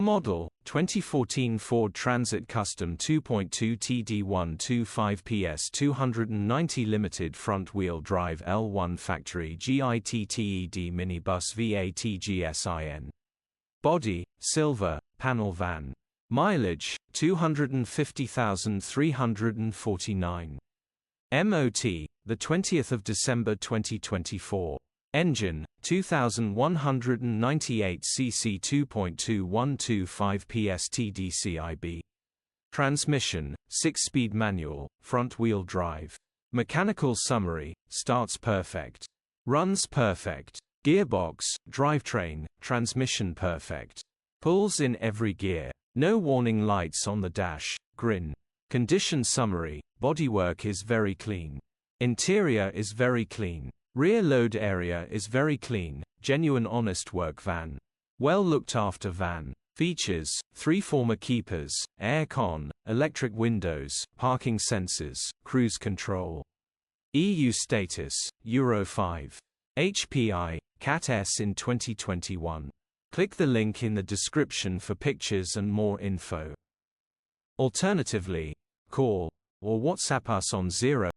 Model, 2014 Ford Transit Custom 2.2 TD125 PS 290 Limited Front-Wheel Drive L1 Factory GITTED Minibus VATGSIN. Body, silver, panel van. Mileage, 250,349. MOT, the 20th of December 2024. Engine, 2198 cc 2.2125 PS TDCI-B. Transmission, 6-speed manual, front-wheel drive. Mechanical summary, starts perfect. Runs perfect. Gearbox, drivetrain, transmission perfect. Pulls in every gear. No warning lights on the dash, grin. Condition summary, bodywork is very clean. Interior is very clean. Rear load area is very clean, genuine honest work van. Well looked after van. Features, 3 former keepers, air con, electric windows, parking sensors, cruise control. EU status, Euro 5. HPI, Cat S in 2021. Click the link in the description for pictures and more info. Alternatively, call or WhatsApp us on 0